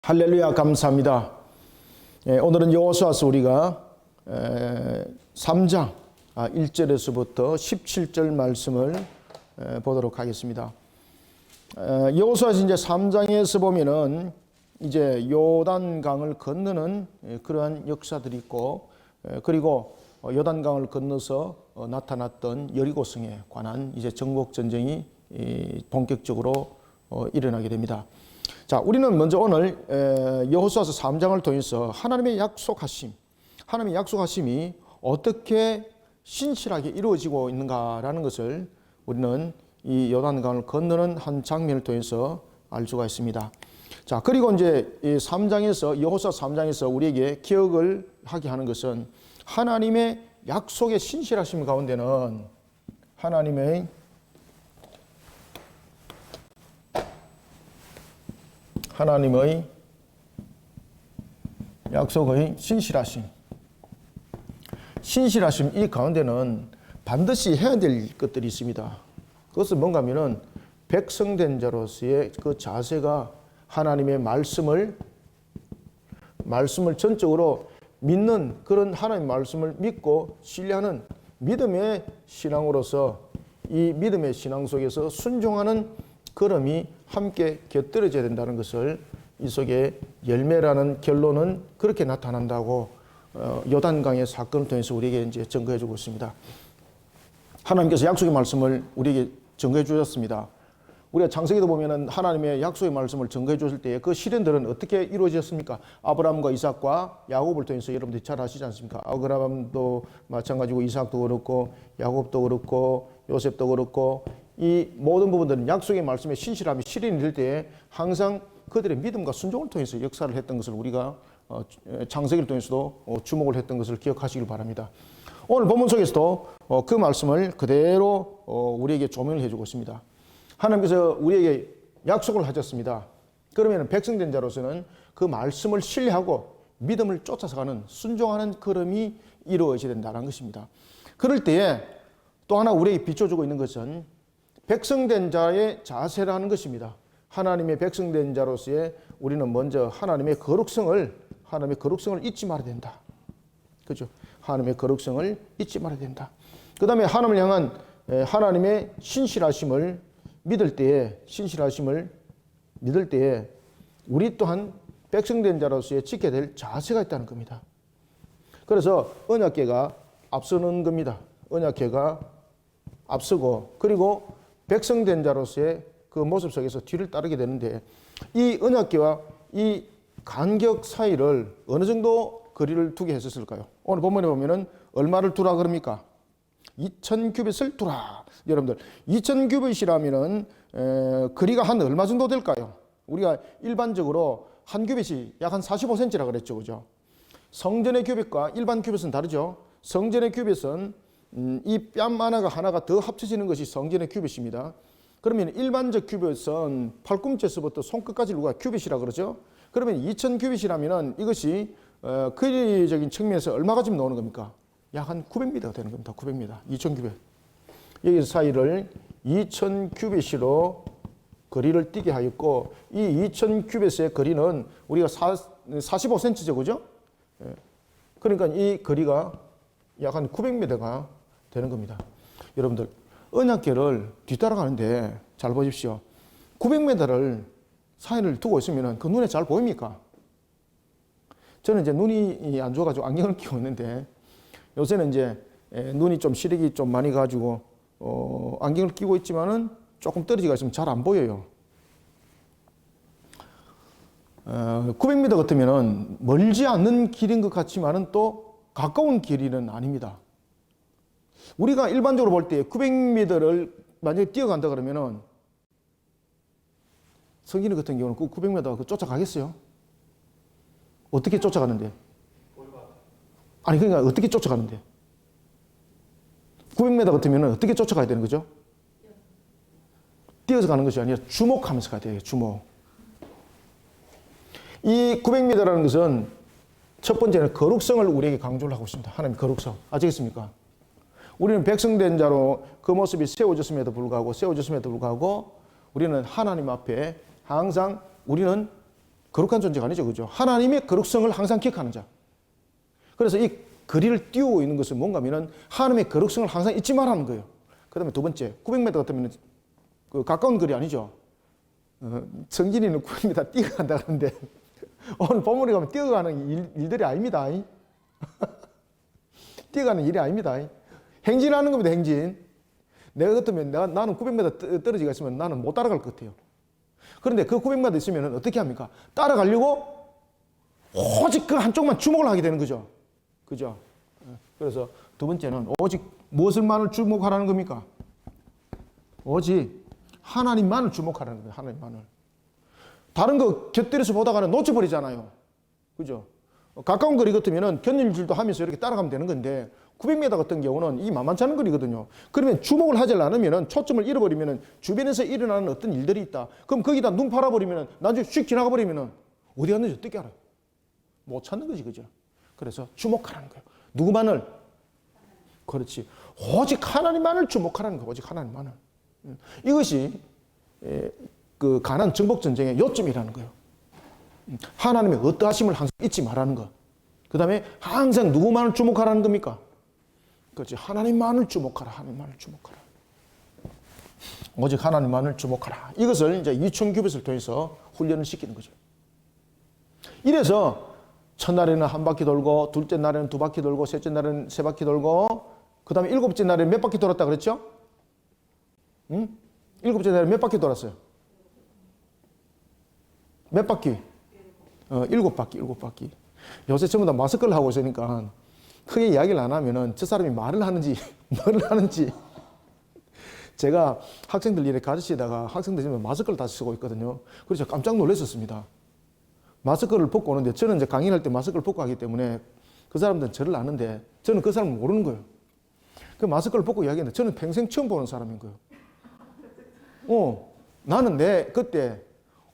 할렐루야, 감사합니다. 오늘은 여호수아서 우리가 3장 1절에서부터 17절 말씀을 보도록 하겠습니다. 여호수아서 이제 3장에서 보면은 이제 요단강을 건너는 그러한 역사들이 있고, 그리고 요단강을 건너서 나타났던 여리고성에 관한 이제 정복 전쟁이 본격적으로 일어나게 됩니다. 자, 우리는 먼저 오늘 여호수아서 3장을 통해서 하나님의 약속하심이 어떻게 신실하게 이루어지고 있는가라는 것을 우리는 이 요단강을 건너는 한 장면을 통해서 알 수가 있습니다. 자, 그리고 이제 이 3장에서 여호수아 3장에서 우리에게 기억을 하게 하는 것은 하나님의 약속의 신실하심 가운데는 하나님의 약속의 신실하심 이 가운데는 반드시 해야 될 것들이 있습니다. 그것은 뭔가 하면은 백성된 자로서의 그 자세가 하나님의 말씀을 전적으로 믿는 그런 하나님의 말씀을 믿고 신뢰하는 믿음의 신앙으로서 이 믿음의 신앙 속에서 순종하는 걸음이 함께 곁들여져야 된다는 것을 이 속에 열매라는 결론은 그렇게 나타난다고 요단강의 사건을 통해서 우리에게 이제 증거해 주고 있습니다. 하나님께서 약속의 말씀을 우리에게 증거해 주셨습니다. 우리가 창세기도 보면은 하나님의 약속의 말씀을 증거해 주실 때에 그 실현들은 어떻게 이루어졌습니까? 아브라함과 이삭과 야곱을 통해서 여러분들이 잘 아시지 않습니까? 아브라함도 마찬가지고 이삭도 그렇고 야곱도 그렇고 요셉도 그렇고 이 모든 부분들은 약속의 말씀에 신실함이 실현이 될 때에 항상 그들의 믿음과 순종을 통해서 역사를 했던 것을 우리가 창세기를 통해서도 주목을 했던 것을 기억하시길 바랍니다. 오늘 본문 속에서도 그 말씀을 그대로 우리에게 조명을 해주고 있습니다. 하나님께서 우리에게 약속을 하셨습니다. 그러면 백성된 자로서는 그 말씀을 신뢰하고 믿음을 쫓아서 가는 순종하는 걸음이 이루어져야 된다는 것입니다. 그럴 때에 또 하나 우리에게 비춰주고 있는 것은 백성된 자의 자세라는 것입니다. 하나님의 백성된 자로서의 우리는 먼저 하나님의 거룩성을 잊지 말아야 된다. 그죠? 하나님의 거룩성을 잊지 말아야 된다. 그 다음에 하나님을 향한 하나님의 신실하심을 믿을 때에 우리 또한 백성된 자로서의 지켜야 될 자세가 있다는 겁니다. 그래서 언약궤가 앞서는 겁니다. 언약궤가 앞서고, 그리고 백성된 자로서의 그 모습 속에서 뒤를 따르게 되는데, 이 언약궤와 이 간격 사이를 어느 정도 거리를 두게 했었을까요? 오늘 본문에 보면은 얼마를 두라 그럽니까? 2000규빗을 두라. 여러분들 2000규빗이라면은 거리가 한 얼마 정도 될까요? 우리가 일반적으로 한 규빗이 약 한 45cm라 그랬죠, 그죠? 성전의 규빗과 일반 규빗은 다르죠. 성전의 규빗은 이 뺨 하나가 더 합쳐지는 것이 성전의 규빗입니다. 그러면 일반적 규빗은 팔꿈치에서부터 손끝까지 우리가 규빗이라 그러죠. 그러면 2000규빗이라면 이것이 거리적인 측면에서 얼마가 좀 나오는 겁니까? 약 한 900m가 되는 겁니다. 900m, 2000규빗. 여기 사이를 2000규빗으로 거리를 뛰게 하였고, 이 2000규빗의 거리는 우리가 45cm죠, 그죠? 그러니까 이 거리가 약 한 900m가 되는 겁니다. 여러분들, 언약궤를 뒤따라가는데 잘 보십시오. 900m를 사이를 두고 있으면 그 눈에 잘 보입니까? 저는 이제 눈이 안 좋아가지고 안경을 끼고 있는데, 요새는 이제 눈이 좀 시력이 좀 많이 가지고 안경을 끼고 있지만은 조금 떨어지가 있으면 잘 안 보여요. 900m 같으면은 멀지 않는 길인 것 같지만은 또 가까운 길이는 아닙니다. 우리가 일반적으로 볼 때 900m를 만약에 뛰어간다 그러면은 성진이 같은 경우는 그 900m 쫓아가겠어요? 어떻게 쫓아가는데? 아니, 그러니까 어떻게 쫓아가는데? 900m 같으면 어떻게 쫓아가야 되는 거죠? 뛰어서 가는 것이 아니라 주목하면서 가야 돼요. 주목. 이 900m라는 것은 첫 번째는 거룩성을 우리에게 강조를 하고 있습니다. 하나님의 거룩성. 아시겠습니까? 우리는 백성된 자로 그 모습이 세워졌음에도 불구하고 우리는 하나님 앞에 항상 우리는 거룩한 존재가 아니죠. 그죠? 하나님의 거룩성을 항상 기억하는 자. 그래서 이 거리를 띄우고 있는 것은 뭔가 하면은 하나님의 거룩성을 항상 잊지 말라는 거예요. 그 다음에 두 번째, 900m 같으면 그 가까운 거리 아니죠. 성진이는 900m 뛰어간다 그러는데 오늘 본문에 가면 뛰어가는 일들이 아닙니다. 뛰어가는 일이 아닙니다. 행진하는 겁니다. 행진. 내가 같으면 나는 900m 떨어지가 있으면 나는 못 따라갈 것 같아요. 그런데 그 900m 있으면 어떻게 합니까? 따라가려고 오직 그 한쪽만 주목을 하게 되는 거죠. 그죠? 그래서 두 번째는 오직 무엇을만을 주목하라는 겁니까? 오직 하나님만을 주목하라는 거예요. 하나님만을. 다른 거 곁들여서 보다가는 놓쳐버리잖아요. 그죠? 가까운 거리 같으면 견일줄도 하면서 이렇게 따라가면 되는 건데 900m 같은 경우는 이 만만치 않은 거리거든요. 그러면 주목을 하지 않으면 초점을 잃어버리면 주변에서 일어나는 어떤 일들이 있다. 그럼 거기다 눈 팔아버리면 나중에 휙 지나가 버리면 어디 갔는지 어떻게 알아요? 못 찾는 거지. 그죠? 그래서 주목하라는 거예요. 누구만을? 그렇지. 오직 하나님만을 주목하라는 거예요. 오직 하나님만을. 이것이 그 가나안 정복 전쟁의 요점이라는 거예요. 하나님의 어떠하심을 항상 잊지 말라는 것. 그 다음에 항상 누구만을 주목하라는 겁니까? 그렇지. 하나님만을 주목하라. 하나님만을 주목하라. 오직 하나님만을 주목하라. 이것을 이제 유충규빗을 통해서 훈련을 시키는 거죠. 이래서 첫날에는 한 바퀴 돌고, 둘째 날에는 두 바퀴 돌고, 셋째 날에는 세 바퀴 돌고, 그 다음에 일곱째 날에는 몇 바퀴 돌았다 그랬죠? 응? 일곱째 날에 몇 바퀴 돌았어요? 몇 바퀴? 7바퀴, 7바퀴. 요새 전부 다 마스크를 하고 있으니까 크게 이야기를 안 하면은 저 사람이 말을 하는지, 뭐를 하는지. 제가 학생들 일에 가르치다가 학생들 지금 마스크를 다 쓰고 있거든요. 그래서 깜짝 놀랐었습니다. 마스크를 벗고 오는데 저는 이제 강의할 때 마스크를 벗고 하기 때문에 그 사람들은 저를 아는데 저는 그 사람을 모르는 거예요. 그 마스크를 벗고 이야기했는데 저는 평생 처음 보는 사람인 거예요. 나는 그때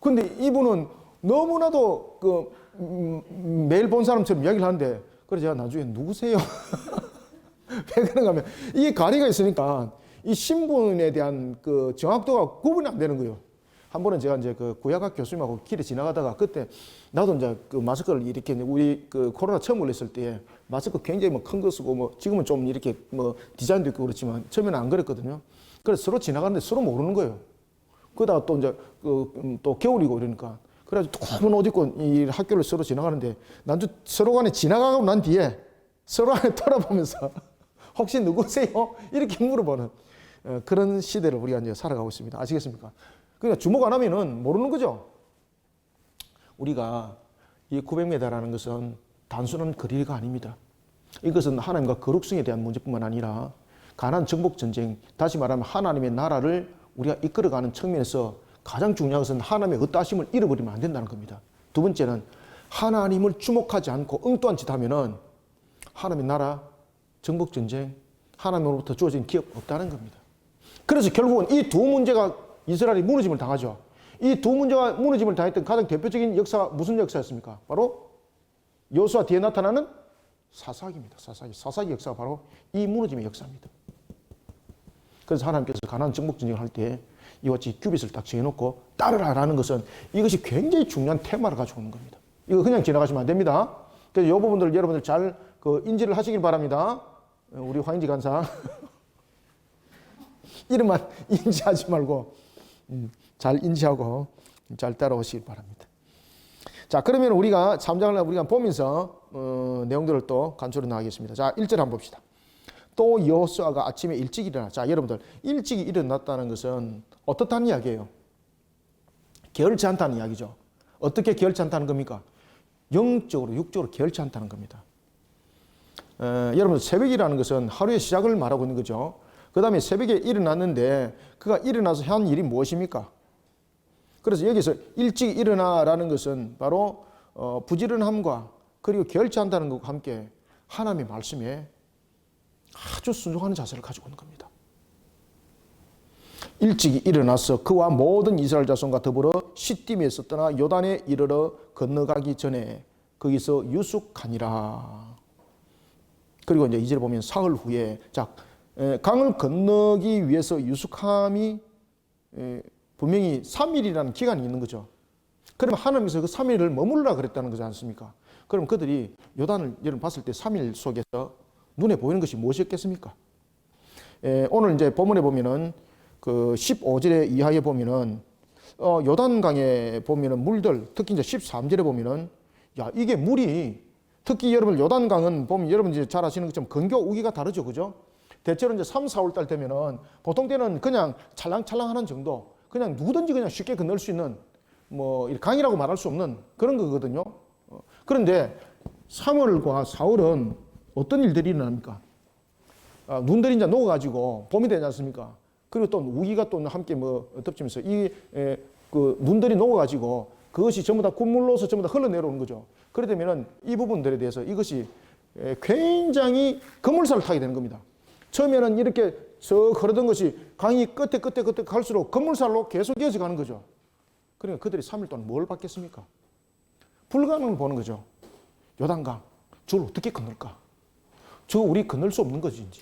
근데 이분은 너무나도 매일 본 사람처럼 이야기를 하는데 그래서 제가 나중에 누구세요? 왜 그런가 하면 이게 가리가 있으니까 이 신분에 대한 그 정확도가 구분이 안 되는 거예요. 한 번은 제가 이제 그 구약학 교수님하고 길에 지나가다가 그때 나도 이제 그 마스크를 이렇게 우리 그 코로나 처음 걸렸을 때 마스크 굉장히 뭐 큰 거 쓰고 뭐 지금은 좀 이렇게 뭐 디자인도 있고 그렇지만 처음에는 안 그랬거든요. 그래서 서로 지나가는데 서로 모르는 거예요. 그러다가 또 이제 또 겨울이고 이러니까 그래가지고 두꺼운 옷 입고 이 학교를 서로 지나가는데 나도 서로 간에 지나가고 난 뒤에 서로 안에 돌아보면서 혹시 누구세요? 이렇게 물어보는 그런 시대를 우리가 이제 살아가고 있습니다. 아시겠습니까? 그러니까 주목 안 하면은 모르는 거죠. 우리가 이 900m라는 것은 단순한 거리가 아닙니다. 이것은 하나님과 거룩성에 대한 문제뿐만 아니라 가나안 정복 전쟁, 다시 말하면 하나님의 나라를 우리가 이끌어가는 측면에서 가장 중요한 것은 하나님의 어떠하심을 잃어버리면 안 된다는 겁니다. 두 번째는 하나님을 주목하지 않고 엉뚱한 짓 하면은 하나님의 나라, 정복 전쟁, 하나님으로부터 주어진 기업 없다는 겁니다. 그래서 결국은 이 두 문제가 이스라엘이 무너짐을 당하죠. 이 두 문제가 무너짐을 당했던 가장 대표적인 역사가 무슨 역사였습니까? 바로 여호수아 뒤에 나타나는 사사기입니다. 사사기 역사가 바로 이 무너짐의 역사입니다. 그래서 하나님께서 가나안 정복 전쟁을 할 때 이와 같이 규빗을 딱 정해놓고 따르라라는 것은 이것이 굉장히 중요한 테마를 가지고 오는 겁니다. 이거 그냥 지나가시면 안 됩니다. 그래서 이 부분들 여러분들 잘 인지를 하시길 바랍니다. 우리 황인지 간사 이름만 인지하지 말고 잘 인지하고 잘 따라오시길 바랍니다. 자, 그러면 우리가 3장을 우리가 보면서 내용들을 또 간추려 나가겠습니다. 자, 1절 한번 봅시다. 또 여호수아가 아침에 일찍 일어나. 자, 여러분들 일찍 일어났다는 것은 어떻다는 이야기예요? 게을치 않다는 이야기죠. 어떻게 게을치 않다는 겁니까? 영적으로 육적으로 게을치 않다는 겁니다. 여러분 새벽이라는 것은 하루의 시작을 말하고 있는 거죠. 그 다음에 새벽에 일어났는데 그가 일어나서 한 일이 무엇입니까? 그래서 여기서 일찍 일어나라는 것은 바로 부지런함과 그리고 게을치 않다는 것과 함께 하나님의 말씀에 아주 순종하는 자세를 가지고 있는 겁니다. 일찍 일어나서 그와 모든 이스라엘 자손과 더불어 시딤에서 떠나 요단에 이르러 건너가기 전에 거기서 유숙하니라. 그리고 이제 2절에 보면 사흘 후에 자 강을 건너기 위해서 유숙함이 분명히 3일이라는 기간이 있는 거죠. 그러면 하나님께서 그 3일을 머무르라 그랬다는 거지 않습니까? 그럼 그들이 요단을 여러분 봤을 때 3일 속에서 눈에 보이는 것이 무엇이었겠습니까? 오늘 이제 본문에 보면은 그 15절에 이하에 보면은 요단강에 보면은 물들, 특히 이제 13절에 보면은 야, 이게 물이 특히 여러분 요단강은 보면 여러분 이제 잘 아시는 것처럼 건교 우기가 다르죠. 그죠? 대체로 이제 3, 4월 달 되면은 보통 때는 그냥 찰랑찰랑하는 정도, 그냥 누구든지 그냥 쉽게 건널 수 있는 뭐 강이라고 말할 수 없는 그런 거거든요. 그런데 3월과 4월은 어떤 일들이 일어납니까? 눈들이 이제 녹아가지고 봄이 되지 않습니까? 그리고 또 우기가 또 함께 뭐 덮치면서 그 눈들이 녹아가지고 그것이 전부 다 굿물로서 전부 다 흘러내려오는 거죠. 그러다 보면은 이 부분들에 대해서 이것이 굉장히 급물살을 타게 되는 겁니다. 처음에는 이렇게 저 흐르던 것이 강이 끝에 갈수록 급물살로 계속 이어져 가는 거죠. 그러니까 그들이 3일 동안 뭘 받겠습니까? 불가능을 보는 거죠. 요단강, 저걸 어떻게 건널까? 저거 우리 건널 수 없는 거지. 이제.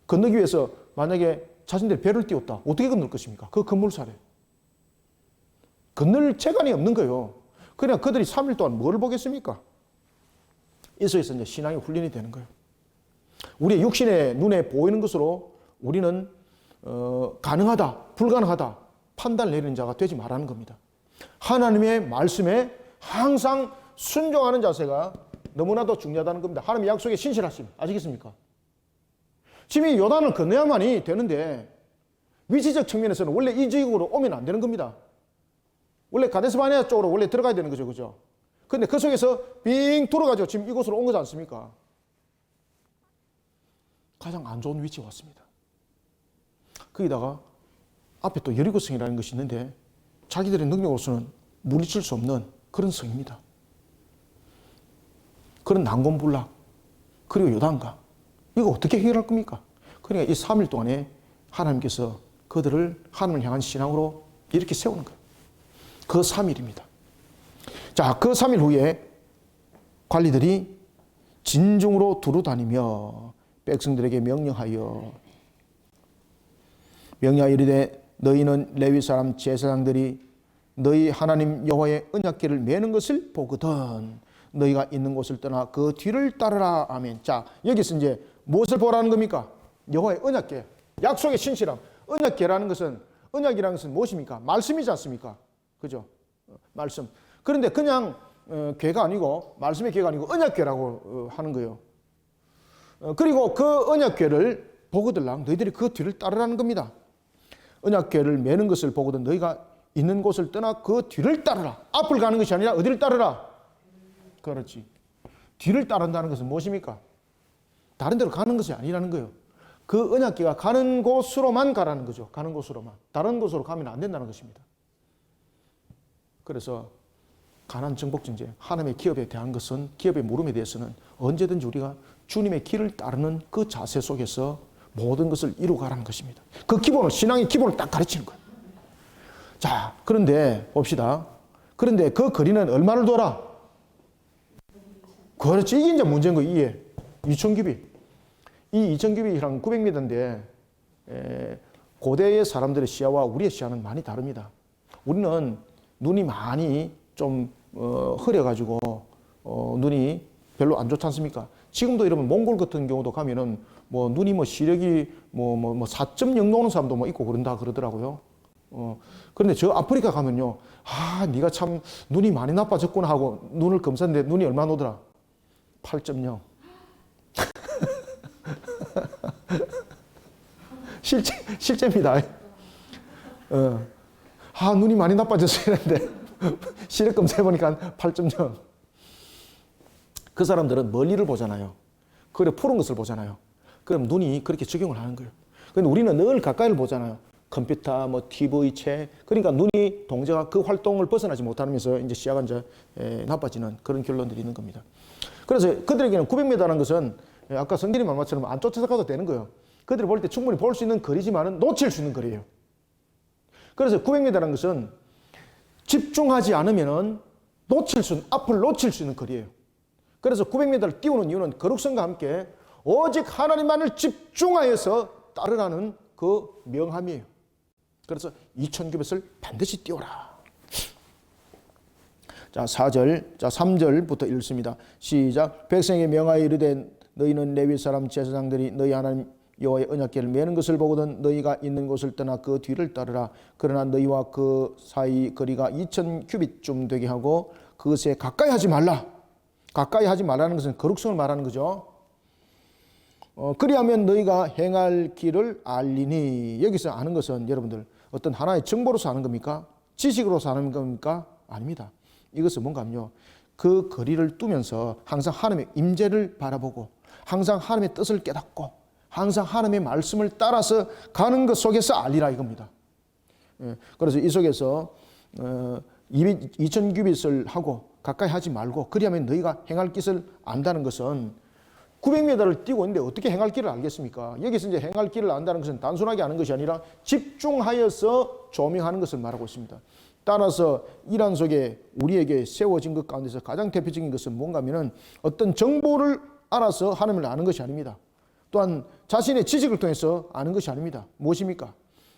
건너기 위해서 만약에 자신들이 배를 띄웠다. 어떻게 건널 것입니까? 그 급물살에. 건널 재간이 없는 거예요. 그냥 그들이 3일 동안 뭘 보겠습니까? 이 속에서 이제 신앙의 훈련이 되는 거예요. 우리의 육신의 눈에 보이는 것으로 우리는 가능하다, 불가능하다 판단을 내리는 자가 되지 말라는 겁니다. 하나님의 말씀에 항상 순종하는 자세가 너무나도 중요하다는 겁니다. 하나님의 약속에 신실하심, 아시겠습니까? 지금 이 요단을 건너야만이 되는데 위치적 측면에서는 원래 이 지역으로 오면 안 되는 겁니다. 원래 가데스바네아 쪽으로 원래 들어가야 되는 거죠. 그죠? 근데 그 속에서 빙 돌아가지고 지금 이곳으로 온 거지 않습니까? 가장 안 좋은 위치에 왔습니다. 거기다가 앞에 또 여리고성이라는 것이 있는데 자기들의 능력으로서는 물리칠 수 없는 그런 성입니다. 그런 난공불락, 그리고 요단강, 이거 어떻게 해결할 겁니까? 그러니까 이 3일 동안에 하나님께서 그들을 하나님을 향한 신앙으로 이렇게 세우는 거예요. 그 3일입니다. 자, 그 3일 후에 관리들이 진중으로 두루다니며 백성들에게 명령하여 이르되 너희는 레위 사람 제사장들이 너희 하나님 여호와의 언약궤를 매는 것을 보거든 너희가 있는 곳을 떠나 그 뒤를 따르라. 아멘. 자, 여기서 이제 무엇을 보라는 겁니까? 여호와의 언약궤, 약속의 신실함. 언약궤라는 것은, 언약이라는 것은 무엇입니까? 말씀이지 않습니까? 그죠? 말씀. 그런데 그냥 궤가 아니고, 말씀의 궤가 아니고 언약궤라고 하는 거예요. 그리고 그 언약궤를 보거들랑 너희들이 그 뒤를 따르라는 겁니다. 언약궤를 매는 것을 보거든 너희가 있는 곳을 떠나 그 뒤를 따르라. 앞을 가는 것이 아니라 어디를 따르라? 그렇지. 뒤를 따른다는 것은 무엇입니까? 다른 데로 가는 것이 아니라는 거예요. 그 언약궤가 가는 곳으로만 가라는 거죠. 가는 곳으로만. 다른 곳으로 가면 안 된다는 것입니다. 그래서 가나안 정복 전쟁, 하나님의 기업에 대한 것은, 기업의 물음에 대해서는 언제든지 우리가 주님의 길을 따르는 그 자세 속에서 모든 것을 이루어가라는 것입니다. 그 기본을, 신앙의 기본을 딱 가르치는 거예요. 자, 그런데 봅시다. 그런데 그 거리는 얼마를 돌아? 그렇지. 이게 이제 문제인 거예요. 이게 2000규빗. 이 2000규빗이랑 900m인데 고대의 사람들의 시야와 우리의 시야는 많이 다릅니다. 우리는 눈이 많이 좀 흐려가지고 눈이 별로 안 좋지 않습니까? 지금도 여러분 몽골 같은 경우도 가면은 뭐 눈이 뭐 시력이 뭐 4.0 나오는 사람도 뭐 있고 그런다 그러더라고요. 그런데 저 아프리카 가면요, 네가 참 눈이 많이 나빠졌구나 하고 눈을 검사했는데 눈이 얼마 오더라? 8.0. 실제입니다. 눈이 많이 나빠졌어야 했는데 시력 검사해보니까 8.0. 그 사람들은 멀리를 보잖아요. 그래 푸른 것을 보잖아요. 그럼 눈이 그렇게 적용을 하는 거예요. 근데 우리는 늘 가까이를 보잖아요. 컴퓨터, 뭐 TV, 책. 그러니까 눈이 동자가 그 활동을 벗어나지 못하면서 이제 시야가 이제 나빠지는 그런 결론들이 있는 겁니다. 그래서 그들에게는 900m라는 것은 아까 성길이 말 것처럼 안 쫓아가도 되는 거예요. 그들이 볼 때 충분히 볼 수 있는 거리지만은 놓칠 수 있는 거리예요. 그래서 900m라는 것은 집중하지 않으면은 앞을 놓칠 수 있는 거리예요. 그래서 900m를 띄우는 이유는 거룩성과 함께 오직 하나님만을 집중하여서 따르라는 그 명함이에요. 그래서 2000규빗을 반드시 띄워라. 자, 4절, 자, 3절부터 읽습니다. 시작. 백성에게 명하여 이르되 너희는 레위 사람 제사장들이 너희 하나님 여호와의 언약궤를 매는 것을 보거든 너희가 있는 곳을 떠나 그 뒤를 따르라. 그러나 너희와 그 사이 거리가 2000 규빗쯤 되게 하고 그것에 가까이 하지 말라. 가까이 하지 말라는 것은 거룩성을 말하는 거죠. 그리하면 너희가 행할 길을 알리니. 여기서 아는 것은 여러분들 어떤 하나의 정보로서 아는 겁니까? 지식으로서 아는 겁니까? 아닙니다. 이것은 뭔가 하면요, 그 거리를 두면서 항상 하나님의 임재를 바라보고 항상 하나님의 뜻을 깨닫고 항상 하나님의 말씀을 따라서 가는 것 속에서 알리라 이겁니다. 그래서 이 속에서 2000 규빗을 하고 가까이 하지 말고 그리하면 너희가 행할 길을 안다는 것은 900m를 뛰고 있는데 어떻게 행할 길을 알겠습니까? 여기서 이제 행할 길을 안다는 것은 단순하게 아는 것이 아니라 집중하여서 조명하는 것을 말하고 있습니다. 따라서 이란 속에 우리에게 세워진 것 가운데서 가장 대표적인 것은 뭔가 하면은 어떤 정보를 알아서 하나님을 아는 것이 아닙니다. 또한 자신의 지식을 통해서 아는 것이 아닙니다. 무엇입니까?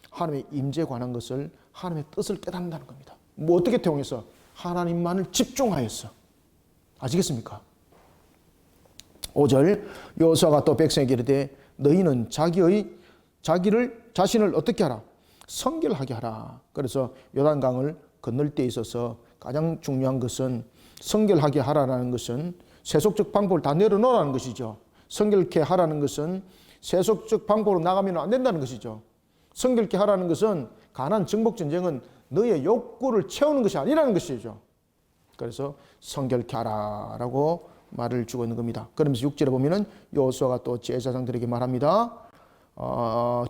하나님의 임재에 관한 것을 하나님의 뜻을 깨닫는다는 겁니다. 뭐 어떻게 통해서? 하나님만을 집중하여서. 아시겠습니까? 5절 여호수아가 또 백성에게 이르되 너희는 자신을 어떻게 하라? 성결하게 하라. 그래서 요단강을 건널 때 있어서 가장 중요한 것은 성결하게 하라는 것은 세속적 방법을 다 내려놓으라는 것이죠. 성결케 하라는 것은 세속적 방법으로 나가면 안 된다는 것이죠. 성결케 하라는 것은 가나안 정복 전쟁은 너의 욕구를 채우는 것이 아니라는 것이죠. 그래서 성결케 하라라고 말을 주고 있는 겁니다. 그러면서 6절에 보면은 여호수아가 또 제사장들에게 말합니다.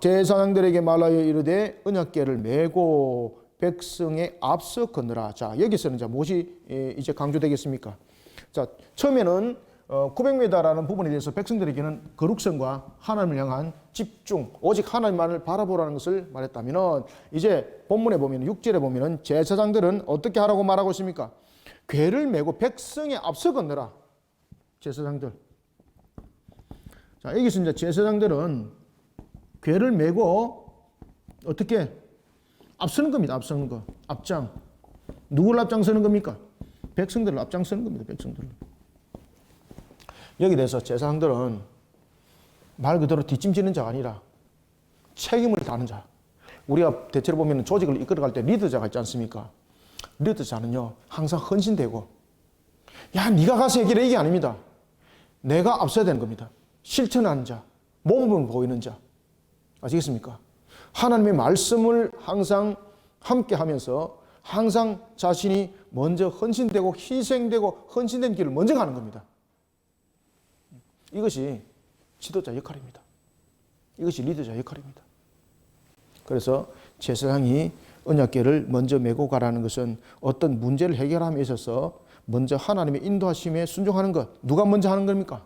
제사장들에게 말하여 이르되 언약궤를 메고 백성의 앞서 건너라. 자, 여기서는 자 무엇이 이제 강조되겠습니까? 자, 처음에는 900m라는 부분에 대해서 백성들에게는 거룩성과 하나님을 향한 집중, 오직 하나님만을 바라보라는 것을 말했다면은 이제 본문에 보면 6절에 보면은 제사장들은 어떻게 하라고 말하고 있습니까? 궤를 메고 백성의 앞서 건너라. 제사장들. 자, 여기서 이제 제사장들은 궤를 메고 어떻게 앞서는 겁니다. 앞서는 거. 앞장. 누구를 앞장서는 겁니까? 백성들을 앞장서는 겁니다. 백성들을. 여기 대해서 제사장들은 말 그대로 뒷짐지는 자가 아니라 책임을 다하는 자. 우리가 대체로 보면 조직을 이끌어갈 때 리더자가 있지 않습니까? 리더자는요 항상 헌신되고 야 네가 가서 얘기해 이게 아닙니다. 내가 앞서야 되는 겁니다. 실천하는 자, 모범을 보이는 자. 아시겠습니까? 하나님의 말씀을 항상 함께 하면서 항상 자신이 먼저 헌신되고 희생되고 헌신된 길을 먼저 가는 겁니다. 이것이 지도자 역할입니다. 이것이 리더자 역할입니다. 그래서 제사장이 언약궤를 먼저 메고 가라는 것은 어떤 문제를 해결함에 있어서 먼저 하나님의 인도하심에 순종하는 것. 누가 먼저 하는 겁니까?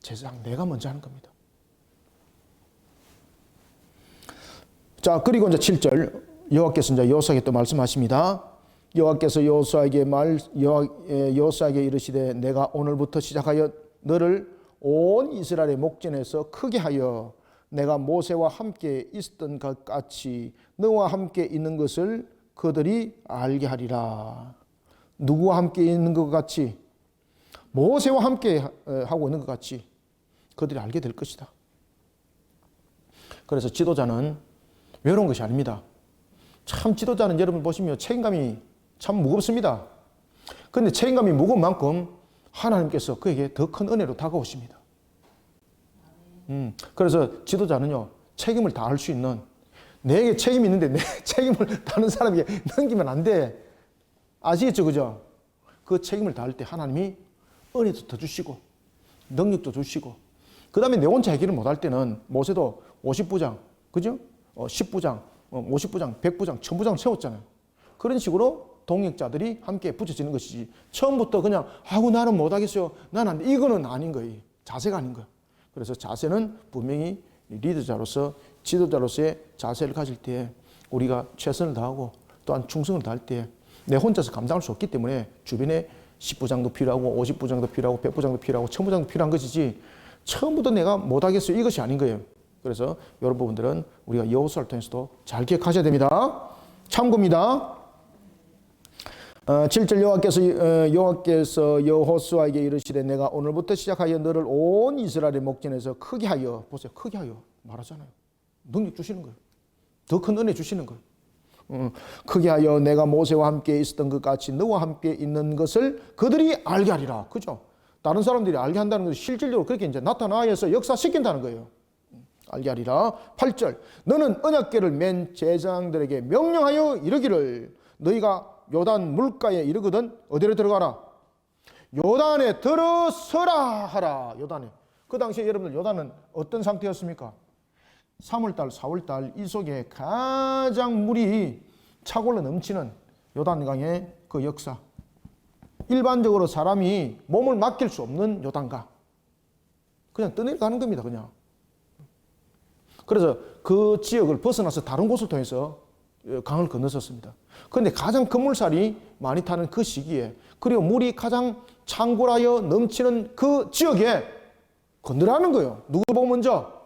제사장 내가 먼저 하는 겁니다. 자, 그리고 이제 7절 여호와께서 이제 여호수아에게 또 말씀하십니다. 여호와께서 여호수아에게 이르시되 내가 오늘부터 시작하여 너를 온 이스라엘의 목전에서 크게 하여 내가 모세와 함께 있었던 것 같이 너와 함께 있는 것을 그들이 알게 하리라. 누구와 함께 있는 것 같이? 모세와 함께 하고 있는 것 같이 그들이 알게 될 것이다. 그래서 지도자는 외로운 것이 아닙니다. 참 지도자는 여러분 보시면 책임감이 참 무겁습니다. 그런데 책임감이 무거운 만큼 하나님께서 그에게 더 큰 은혜로 다가오십니다. 그래서 지도자는요 책임을 다할 수 있는, 내게 책임이 있는데 내 책임을 다른 사람에게 넘기면 안 돼. 아시겠죠? 그죠? 그 책임을 다할 때 하나님이 은혜도 더 주시고 능력도 주시고, 그 다음에 내 혼자 해결을 못할 때는 모세도 50부장, 그죠? 10부장, 50부장, 100부장, 1000부장 세웠잖아요. 그런 식으로 동역자들이 함께 붙여지는 것이지, 처음부터 그냥 아우 나는 못하겠어요, 나는 안 돼, 이거는 아닌 거예요. 자세가 아닌 거예요. 그래서 자세는 분명히 리더자로서 지도자로서의 자세를 가질 때 우리가 최선을 다하고 또한 충성을 다할 때 내 혼자서 감당할 수 없기 때문에 주변에 10부장도 필요하고 50부장도 필요하고 100부장도 필요하고 1000부장도 필요한 것이지, 처음부터 내가 못하겠어요 이것이 아닌 거예요. 그래서 이런 부분들은 우리가 여호수아를 통해서도 잘 기억하셔야 됩니다. 참고입니다. 7절 여호와께서 여호수아에게 이르시되 내가 오늘부터 시작하여 너를 온 이스라엘의 목전에서 크게 하여, 보세요, 크게 하여 말하잖아요. 능력 주시는 거예요. 더 큰 은혜 주시는 거예요. 크게 하여 내가 모세와 함께 있었던 것 같이 너와 함께 있는 것을 그들이 알게 하리라. 그죠? 다른 사람들이 알게 한다는 것은 실질적으로 그렇게 이제 나타나서 역사시킨다는 거예요. 알게 하리라. 8절 너는 언약궤를 맨 제사장들에게 명령하여 이르기를 너희가 요단 물가에 이르거든 어디로 들어가라? 요단에 들어서라 하라. 요단에. 그 당시에 여러분들 요단은 어떤 상태였습니까? 3월달, 4월달 이 속에 가장 물이 차골로 넘치는 요단강의 그 역사. 일반적으로 사람이 몸을 맡길 수 없는 요단강. 그냥 떠내려가는 겁니다. 그냥. 그래서 그 지역을 벗어나서 다른 곳을 통해서 강을 건넜었습니다. 그런데 가장 급물살이 많이 타는 그 시기에 그리고 물이 가장 창궐하여 넘치는 그 지역에 건너라는 거예요. 누구 보고 먼저?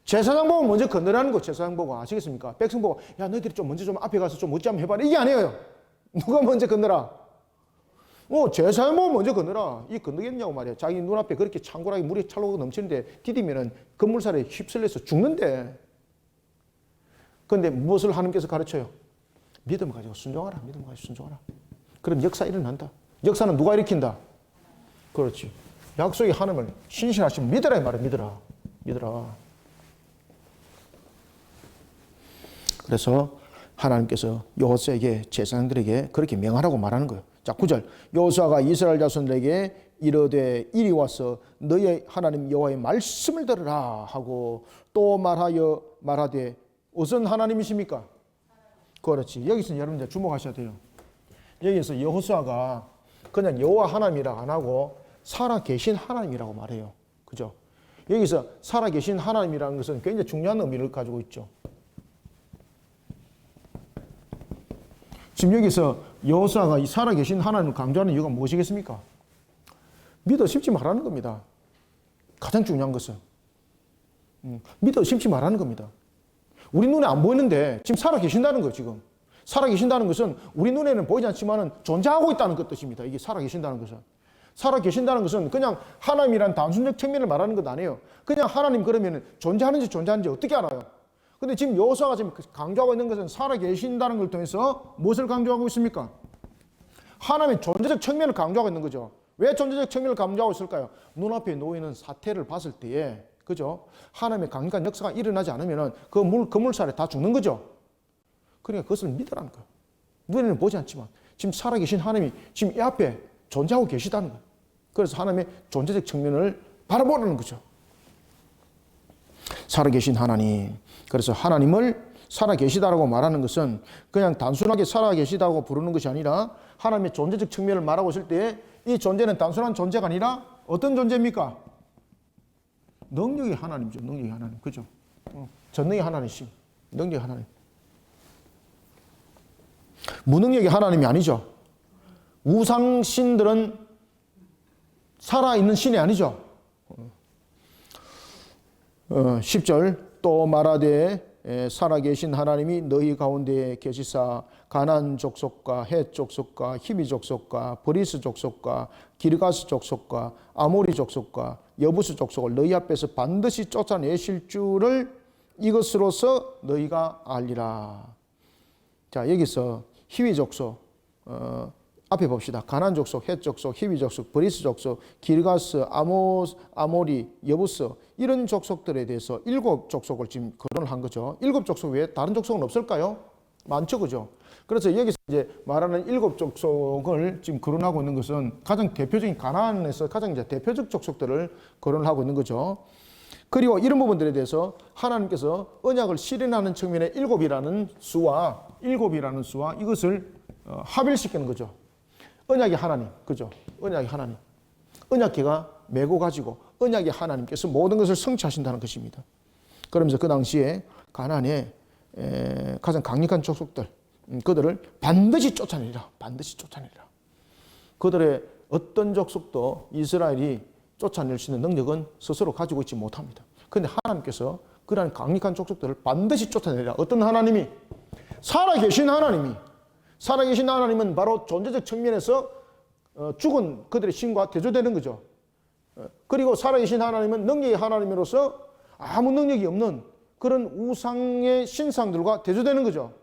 제사장 보고 먼저 건너라는 거. 제사장 보고 아시겠습니까? 백성 보고 야 너희들이 좀 먼저 좀 앞에 가서 좀 어찌 한번 해봐라. 이게 아니에요. 누가 먼저 건너라? 제사장 보고 먼저 건너라. 이 건너겠냐고 말이야. 자기 눈앞에 그렇게 창궐하게 물이 찰로 넘치는데 디디면은 급물살에 휩쓸려서 죽는데. 그런데 무엇을 하나님께서 가르쳐요? 믿음 가지고 순종하라. 믿음 가지고 순종하라. 그럼 역사 일어난다. 역사는 누가 일으킨다? 그렇지. 약속의 하나님을 신실하시면 믿으라 이 말이야. 믿으라. 믿으라. 그래서 하나님께서 여호수아에게 제사장들에게 그렇게 명하라고 말하는 거예요. 자, 9절. 여호수아가 이스라엘 자손들에게 이르되 이리 와서 너희 하나님 여호와의 말씀을 들으라 하고 또 말하되 어떤 하나님이십니까? 그렇지. 여기서 여러분들 주목하셔야 돼요. 여기서 여호수아가 그냥 여호와 하나님이라 안 하고 살아계신 하나님이라고 말해요. 그죠? 여기서 살아계신 하나님이라는 것은 굉장히 중요한 의미를 가지고 있죠. 지금 여기서 여호수아가 이 살아계신 하나님을 강조하는 이유가 무엇이겠습니까? 믿어 심지 말하는 겁니다. 가장 중요한 것은 믿어 심지 말하는 겁니다. 우리 눈에 안 보이는데 지금 살아계신다는 거예요. 지금 살아계신다는 것은 우리 눈에는 보이지 않지만 존재하고 있다는 것 뜻입니다. 이게 살아계신다는 것은. 살아계신다는 것은 그냥 하나님이란 단순적 측면을 말하는 것 아니에요. 그냥 하나님 그러면 존재하는지 어떻게 알아요? 근데 지금 여호수아가 지금 강조하고 있는 것은 살아계신다는 걸 통해서 무엇을 강조하고 있습니까? 하나님의 존재적 측면을 강조하고 있는 거죠. 왜 존재적 측면을 강조하고 있을까요? 눈앞에 놓이는 사태를 봤을 때에, 그죠? 하나님의 강력한 역사가 일어나지 않으면 그 물살에 다 죽는 거죠. 그러니까 그것을 믿으라는 거예요. 눈에는 보지 않지만 지금 살아계신 하나님이 지금 이 앞에 존재하고 계시다는 거예요. 그래서 하나님의 존재적 측면을 바라보라는 거죠. 살아계신 하나님. 그래서 하나님을 살아계시다라고 말하는 것은 그냥 단순하게 살아계시다고 부르는 것이 아니라 하나님의 존재적 측면을 말하고 있을 때 이 존재는 단순한 존재가 아니라 어떤 존재입니까? 능력의 하나님이죠. 능력의 하나님. 그죠? 전능의 하나님이심. 능력의 하나님. 무능력의 하나님이 아니죠. 우상신들은 살아있는 신이 아니죠. 10절 또 말하되 살아계신 하나님이 너희 가운데에 계시사 가나안 족속과 헷 족속과 히비 족속과 브리스 족속과 기르가스 족속과 아모리 족속과 여부스 족속을 너희 앞에서 반드시 쫓아내실 줄을 이것으로서 너희가 알리라. 자, 여기서 히위 족속 앞에 봅시다. 가나안 족속, 헷 족속, 히위 족속, 브리스 족속, 기르가스, 아모리, 여부스 이런 족속들에 대해서 7족속을 지금 거론을 한 거죠. 7족속 외에 다른 족속은 없을까요? 많죠, 그죠? 그래서 여기서 이제 말하는 7족속을 지금 거론하고 있는 것은 가장 대표적인 가나안에서 가장 이제 대표적 족속들을 거론하고 있는 거죠. 그리고 이런 부분들에 대해서 하나님께서 언약을 실현하는 측면의 7이라는 수와 이것을 합일시키는 거죠. 언약의 하나님, 그죠? 언약의 하나님. 언약궤가 메고 가지고 언약의 하나님께서 모든 것을 성취하신다는 것입니다. 그러면서 그 당시에 가나안의 가장 강력한 족속들, 그들을 반드시 쫓아내리라. 반드시 쫓아내리라. 그들의 어떤 족속도 이스라엘이 쫓아낼 수 있는 능력은 스스로 가지고 있지 못합니다. 그런데 하나님께서 그러한 강력한 족속들을 반드시 쫓아내리라. 어떤 하나님이? 살아계신 하나님이. 살아계신 하나님은 바로 존재적 측면에서 죽은 그들의 신과 대조되는 거죠. 그리고 살아계신 하나님은 능력의 하나님으로서 아무 능력이 없는 그런 우상의 신상들과 대조되는 거죠.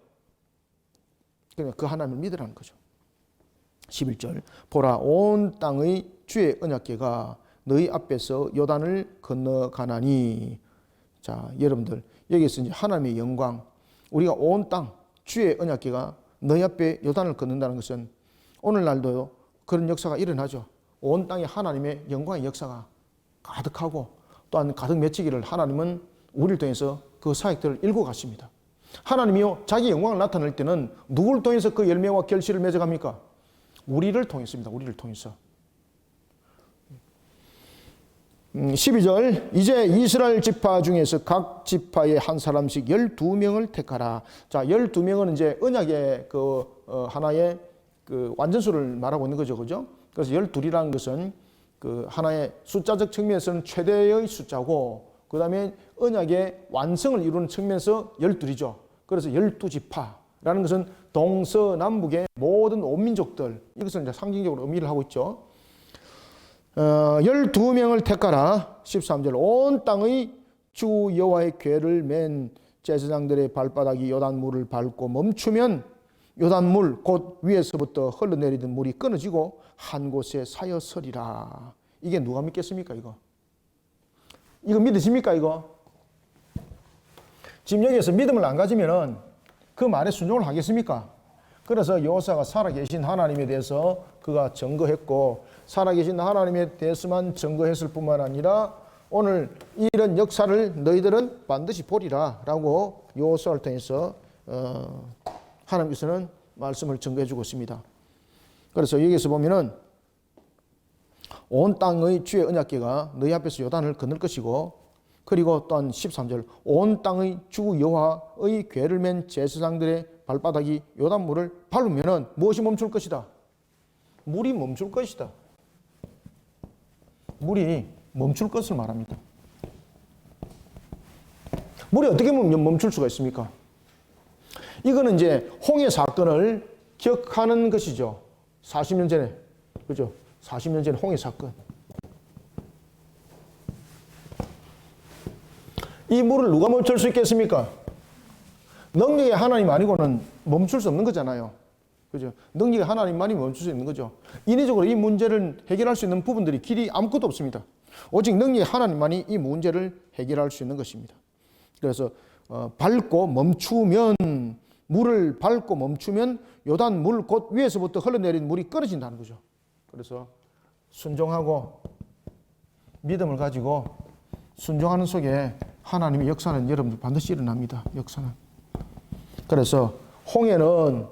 그러니까 그 하나님을 믿으라는 거죠. 11절 보라 온 땅의 주의 언약궤가 너희 앞에서 요단을 건너가나니. 자, 여러분들 여기서 이제 하나님의 영광, 우리가 온 땅 주의 언약궤가 너희 앞에 요단을 건넌다는 것은 오늘날도 그런 역사가 일어나죠. 온 땅에 하나님의 영광의 역사가 가득하고 또한 가득 맺히기를 하나님은 우리를 통해서 그 사역들을 일궈 가십니다. 하나님이요 자기 영광을 나타낼 때는 누구를 통해서 그 열매와 결실을 맺어갑니까? 우리를 통해서입니다. 우리를 통해서. 12절 이제 이스라엘 지파 중에서 각 지파에 한 사람씩 12명을 택하라. 자, 12명은 이제 언약의 하나의 완전수를 말하고 있는 거죠. 그죠? 그래서 12이라는 것은 그 하나의 숫자적 측면에서는 최대의 숫자고, 그 다음에 언약의 완성을 이루는 측면에서 12이죠. 그래서 12지파라는 것은 동서남북의 모든 온민족들, 이것을 이제 상징적으로 의미를 하고 있죠. 12명을 택하라. 13절 온 땅의 주 여호와의 궤를 맨 제사장들의 발바닥이 요단물을 밟고 멈추면 요단물 곧 위에서부터 흘러내리던 물이 끊어지고 한 곳에 사여 서리라. 이게 누가 믿겠습니까? 이거 믿으십니까? 이거 지금 여기에서 믿음을 안 가지면은 그 말에 순종을 하겠습니까? 그래서 여호사가 살아계신 하나님에 대해서 그가 증거했고, 살아계신 하나님에 대해서만 증거했을 뿐만 아니라 오늘 이런 역사를 너희들은 반드시 보리라 라고 여호사를 통해서 하나님께서는 말씀을 증거해 주고 있습니다. 그래서 여기서 보면은 온 땅의 주의 언약궤가 너희 앞에서 요단을 건널 것이고, 그리고 또한 13절 온 땅의 주 여호와의 궤를 맨 제사장들의 발바닥이 요단물을 밟으면은 무엇이 멈출 것이다? 물이 멈출 것이다. 물이 멈출 것을 말합니다. 물이 어떻게 멈출 수가 있습니까? 이거는 이제 홍해 사건을 기억하는 것이죠. 40년 전에. 그죠? 40년 전에 홍해 사건. 이 물을 누가 멈출 수 있겠습니까? 능력의 하나님 아니고는 멈출 수 없는 거잖아요. 그죠? 능력의 하나님만이 멈출 수 있는 거죠. 인위적으로 이 문제를 해결할 수 있는 부분들이 길이 아무것도 없습니다. 오직 능력의 하나님만이 이 문제를 해결할 수 있는 것입니다. 그래서 밟고 멈추면, 물을 밟고 멈추면 요단 물 곧 위에서부터 흘러내린 물이 끊어진다는 거죠. 그래서 순종하고 믿음을 가지고 순종하는 속에 하나님의 역사는 여러분들 반드시 일어납니다. 역사는. 그래서 홍해는,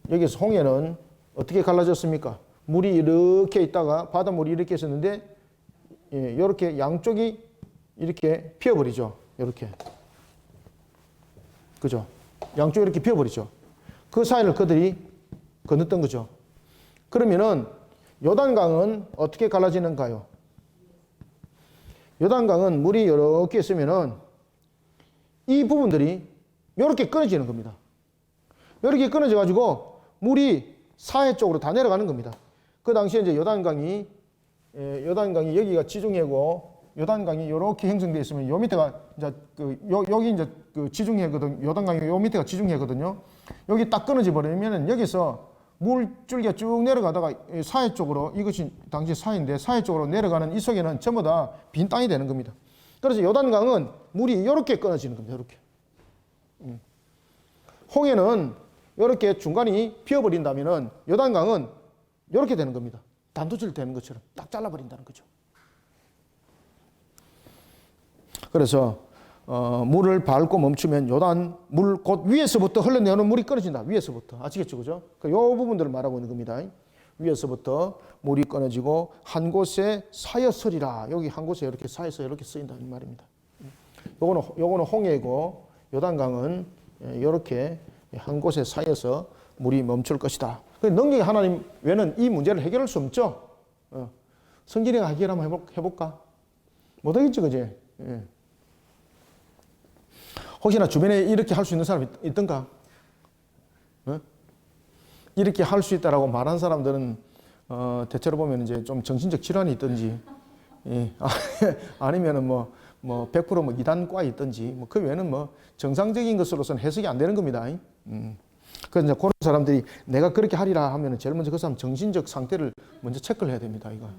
여기서 홍해는 어떻게 갈라졌습니까? 물이 이렇게 있다가 바닷물이 이렇게 있었는데 이렇게 양쪽이 이렇게 피어버리죠. 이렇게. 그죠? 양쪽이 이렇게 피어버리죠. 그 사이를 그들이 건넜던 거죠. 그러면은 요단강은 어떻게 갈라지는가요? 요단강은 물이 이렇게 있으면은 이 부분들이 이렇게 끊어지는 겁니다. 이렇게 끊어져 가지고 물이 사해 쪽으로 다 내려가는 겁니다. 그 당시에 이제 요단강이 여기가 지중해고, 요단강이 이렇게 형성되어 있으면 요 밑에가 이제 여기 이제 지중해거든. 요단강이 요 밑에가 지중해거든요. 여기 딱 끊어져 버리면은 여기서 물줄기가 쭉 내려가다가 사해 쪽으로, 이것이 당시 사해인데 사해 쪽으로 내려가는 이 속에는 전부 다 빈 땅이 되는 겁니다. 그래서 요단강은 물이 이렇게 끊어지는 겁니다. 이렇게. 홍해는 이렇게 중간이 비어버린다면은 요단강은 이렇게 되는 겁니다. 단도질 되는 것처럼 딱 잘라버린다는 거죠. 그래서 물을 밟고 멈추면 요단 물 곧 위에서부터 흘러내오는 물이 끊어진다. 위에서부터. 아시겠죠? 그죠? 이 부분들을 말하고 있는 겁니다. 위에서부터 물이 끊어지고 한 곳에 사여서리라. 여기 한 곳에 이렇게 사여서 이렇게 쓰인다는 말입니다. 요거는 홍해고, 요단강은 이렇게 한 곳에 사여서 물이 멈출 것이다. 능력의 하나님 외에는 이 문제를 해결할 수 없죠. 성진이가 해결 한번 해볼까? 못하겠죠, 그지? 예. 혹시나 주변에 이렇게 할 수 있는 사람이 있던가? 이렇게 할 수 있다라고 말한 사람들은 대체로 보면 이제 좀 정신적 질환이 있든지, 예, 아니면은 뭐 100% 이단과에 있든지, 그 외에는 정상적인 것으로서는 해석이 안 되는 겁니다. 그래서 이제 그런 사람들이 내가 그렇게 하리라 하면은 제일 먼저 그 사람 정신적 상태를 먼저 체크를 해야 됩니다. 이거.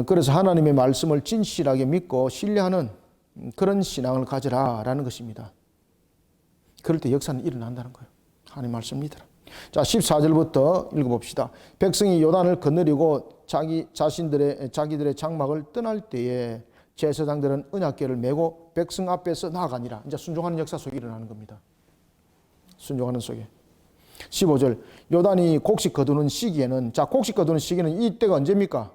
그래서 하나님의 말씀을 진실하게 믿고 신뢰하는 그런 신앙을 가지라라는 것입니다. 그럴 때 역사는 일어난다는 거예요. 하나님 말씀 믿으라. 자, 14절부터 읽어봅시다. 백성이 요단을 건너리고 자기들의 장막을 떠날 때에 제사장들은 언약궤를 메고 백성 앞에서 나아가니라. 이제 순종하는 역사 속에 일어나는 겁니다. 순종하는 속에. 15절. 요단이 곡식 거두는 시기에는, 자, 곡식 거두는 시기는 이때가 언제입니까?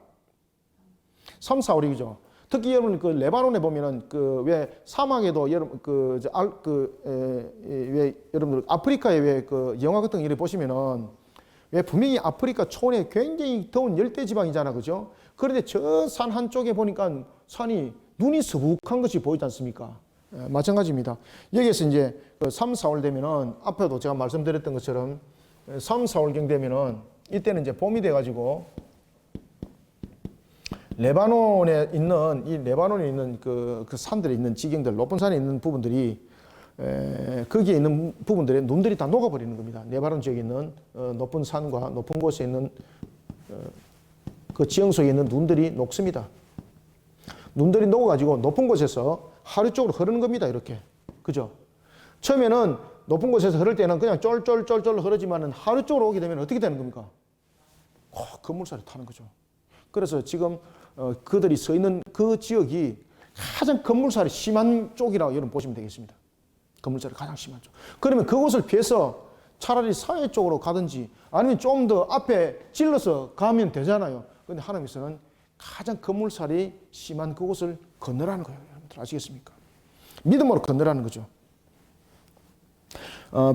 3, 4월이죠. 특히 여러분 그 레바논에 보면은 그 왜 사막에도 여러분 왜 여러분들 아프리카에 왜 그 영화 같은 거 이래 보시면은 왜 분명히 아프리카 초원에 굉장히 더운 열대 지방이잖아, 그죠? 그런데 저 산 한쪽에 보니까 산이 눈이 서북한 것이 보이지 않습니까? 마찬가지입니다. 여기에서 이제 그 3, 4월 되면은 앞에도 제가 말씀드렸던 것처럼 3, 4월경 되면은 이때는 이제 봄이 돼가지고 레바논에 있는 그 산들에 있는 지경들, 높은 산에 있는 부분들이 거기에 있는 부분들의 눈들이 다 녹아버리는 겁니다. 레바논 지역에 있는 높은 산과 높은 곳에 있는 그 지형 속에 있는 눈들이 녹습니다. 눈들이 녹아가지고 높은 곳에서 하류 쪽으로 흐르는 겁니다. 이렇게. 그죠? 처음에는 높은 곳에서 흐를 때는 그냥 쫄쫄쫄쫄 흐르지만은 하류 쪽으로 오게 되면 어떻게 되는 겁니까? 건물살이 타는 거죠. 그래서 지금 그들이 서 있는 그 지역이 가장 건물살이 심한 쪽이라고 여러분 보시면 되겠습니다. 건물살이 가장 심한 쪽. 그러면 그곳을 피해서 차라리 사해 쪽으로 가든지 아니면 좀 더 앞에 찔러서 가면 되잖아요. 그런데 하나님께서는 가장 건물살이 심한 그곳을 건너라는 거예요. 여러분들 아시겠습니까? 믿음으로 건너라는 거죠.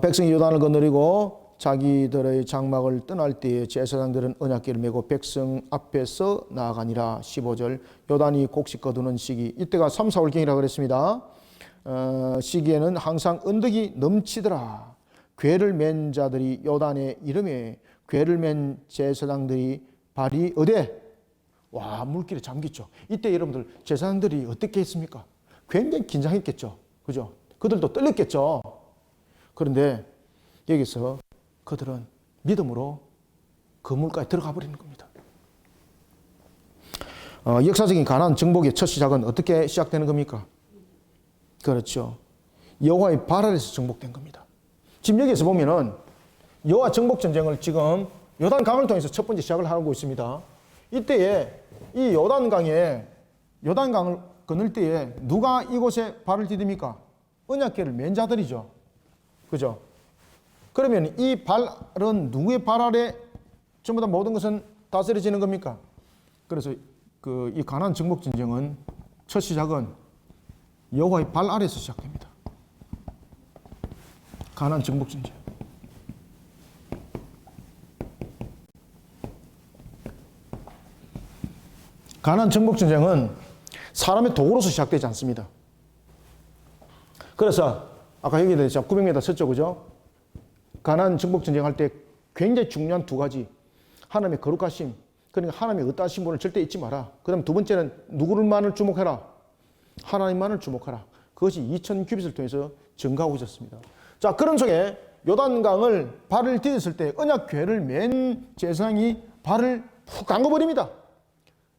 백성이 요단을 건너리고 자기들의 장막을 떠날 때에 제사장들은 언약궤를 메고 백성 앞에서 나아가니라. 15절. 요단이 곡식 거두는 시기, 이때가 3, 4월경이라고 그랬습니다. 시기에는 항상 언덕이 넘치더라. 궤를 맨 자들이 요단의 이름에, 궤를 맨 제사장들이 발이 어디에? 와, 물길에 잠겼죠. 이때 여러분들 제사장들이 어떻게 했습니까? 굉장히 긴장했겠죠. 그죠? 그들도 떨렸겠죠. 그런데 여기서 그들은 믿음으로 그물까지 들어가 버리는 겁니다. 역사적인 가나안 정복의 첫 시작은 어떻게 시작되는 겁니까? 그렇죠. 여호와의 발 아래에서 정복된 겁니다. 지금 여기에서 보면은 여호와 정복 전쟁을 지금 요단강을 통해서 첫 번째 시작을 하고 있습니다. 이때에 이 요단강을 건널 때에 누가 이곳에 발을 디딥니까? 언약궤를 맨 자들이죠. 그죠? 그러면 이 발은 누구의 발 아래 전부 다 모든 것은 다스려지는 겁니까? 그래서 이 가나안 정복 전쟁은 첫 시작은 여호와의 발 아래에서 시작됩니다. 가나안 정복 전쟁. 가나안 정복 전쟁은 사람의 도구로서 시작되지 않습니다. 그래서 아까 여기에 제가 900m 섰죠, 그죠? 가나안 정복 전쟁할 때 굉장히 중요한 두 가지. 하나님의 거룩하심, 그러니까 하나님의 의따하신 분을 절대 잊지 마라. 그 다음 두 번째는 누구만을 주목해라? 하나님만을 주목하라. 그것이 2000규빗을 통해서 증가하고 있었습니다. 자, 그런 속에 요단강을 발을 디뎠을 때 언약궤를 맨 제사장이 발을 푹 감궈버립니다.